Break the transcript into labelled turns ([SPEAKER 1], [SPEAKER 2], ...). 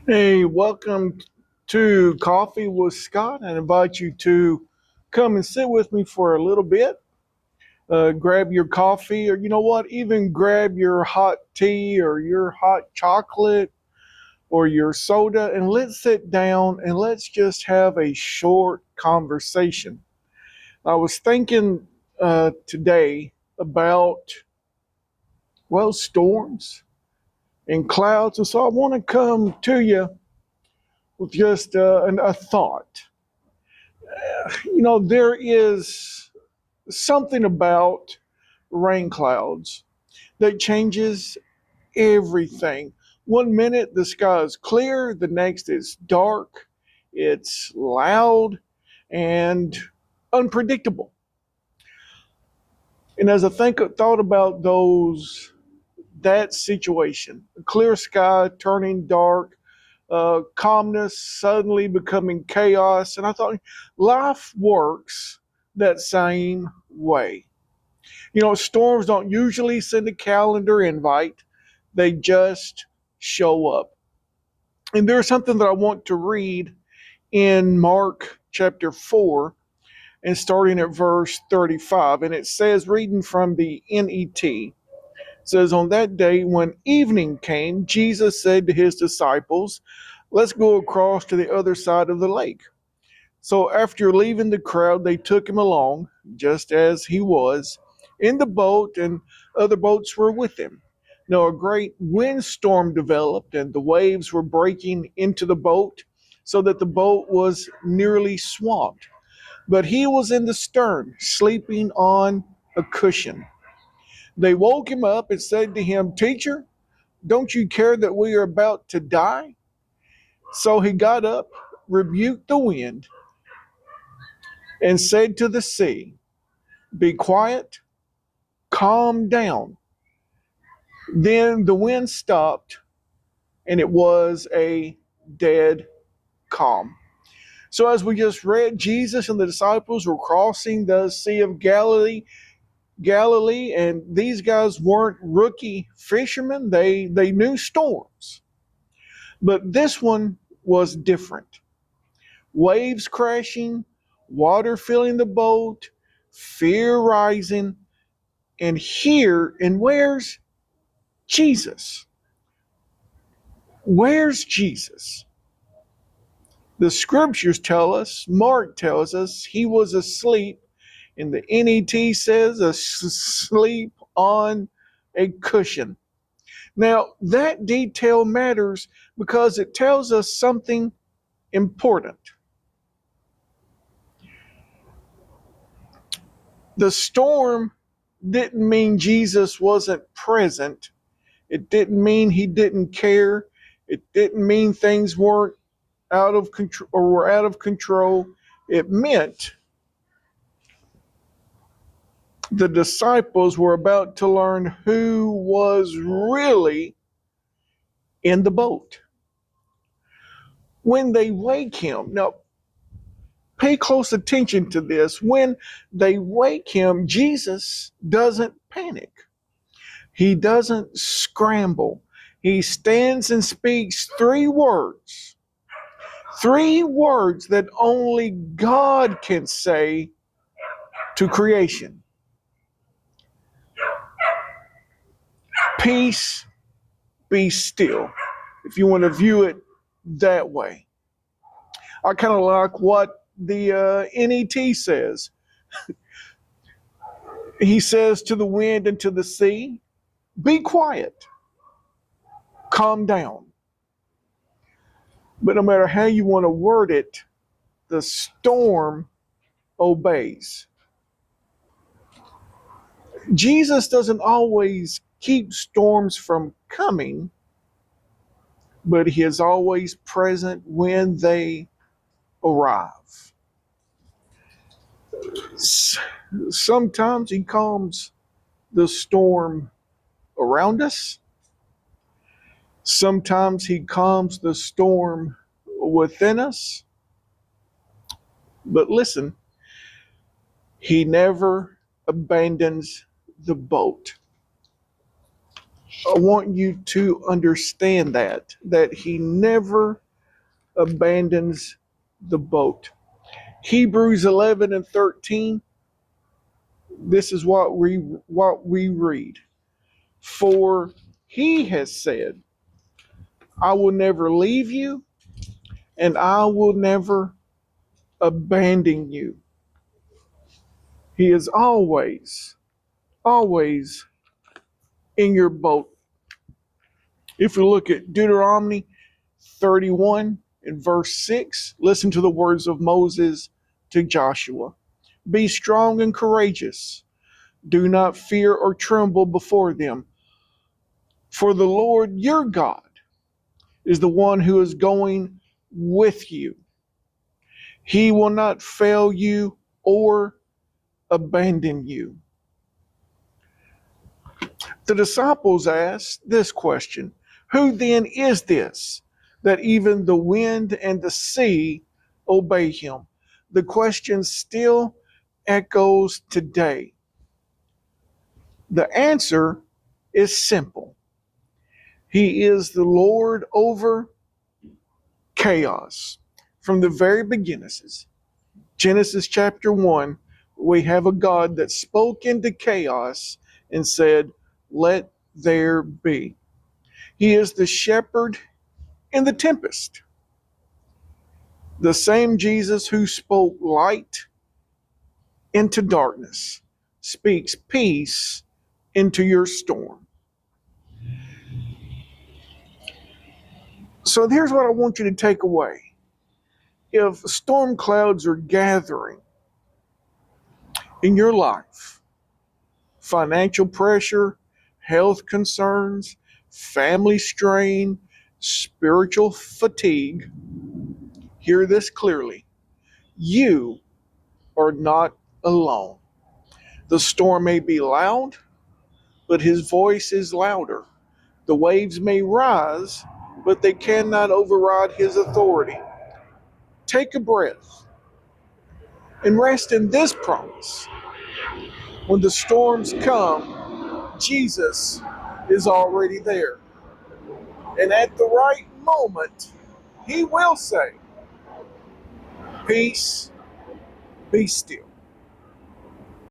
[SPEAKER 1] Hey, welcome to Coffee with Scott. I invite you to come and sit with me for a little bit. Grab your coffee, or you know what, even grab your hot tea or your hot chocolate or your soda, and let's sit down and let's just have a short conversation. I was thinking today about, well, storms and clouds, and so I want to come to you with just a thought. There is something about rain clouds that changes everything. One minute the sky is clear, the next it's dark, it's loud, and unpredictable. And as I thought about that situation, a clear sky turning dark, calmness suddenly becoming chaos, and I thought life works that same way. Storms don't usually send a calendar invite, they just show up. And there's something that I want to read in Mark chapter 4 and starting at verse 35. And it says, reading from the NET, it says, "On that day when evening came, Jesus said to his disciples, 'Let's go across to the other side of the lake.' So after leaving the crowd, they took him along, just as he was, in the boat, and other boats were with him. Now a great windstorm developed, and the waves were breaking into the boat, so that the boat was nearly swamped. But he was in the stern, sleeping on a cushion. They woke him up and said to him, 'Teacher, don't you care that we are about to die?' So he got up, rebuked the wind, and said to the sea, 'Be quiet, calm down.' Then the wind stopped, and it was a dead calm." So, as we just read, Jesus and the disciples were crossing the Sea of Galilee, and these guys weren't rookie fishermen. They knew storms, but this one was different. Waves crashing, water filling the boat, fear rising, and where's Jesus? Where's Jesus? The scriptures tell us, Mark tells us, he was asleep, and the NET says asleep on a cushion. Now, that detail matters because it tells us something important. The storm didn't mean Jesus wasn't present. It didn't mean he didn't care. It didn't mean things weren't out of control or were out of control. It meant the disciples were about to learn who was really in the boat. When they wake him, now pay close attention to this. When they wake him, Jesus doesn't panic, he doesn't scramble. He stands and speaks three words that only God can say to creation: Peace, be still, if you want to view it that way. I kind of like what the NET says. He says to the wind and to the sea, be quiet, calm down. But no matter how you want to word it, the storm obeys. Jesus doesn't always keep storms from coming, but he is always present when they arrive. Sometimes he calms the storm around us. Sometimes he calms the storm within us. But listen, he never abandons the boat. I want you to understand that he never abandons the boat. Hebrews 11 and 13, this is what we read. For he has said, I will never leave you and I will never abandon you. He is always in your boat. If you look at Deuteronomy 31 and verse 6, listen to the words of Moses to Joshua. Be strong and courageous. Do not fear or tremble before them. For the Lord your God is the one who is going with you. He will not fail you or abandon you. The disciples asked this question: Who then is this that even the wind and the sea obey him? The question still echoes today. The answer is simple. He is the Lord over chaos. From the very beginnings, Genesis chapter 1, we have a God that spoke into chaos and said, let there be. He is the shepherd in the tempest. The same Jesus who spoke light into darkness speaks peace into your storm. So here's what I want you to take away. If storm clouds are gathering in your life, financial pressure, health concerns, family strain, spiritual fatigue, hear this clearly. You are not alone. The storm may be loud, but his voice is louder. The waves may rise, but they cannot override his authority. Take a breath and rest in this promise. When the storms come, Jesus is already there. And at the right moment, he will say, peace, be still.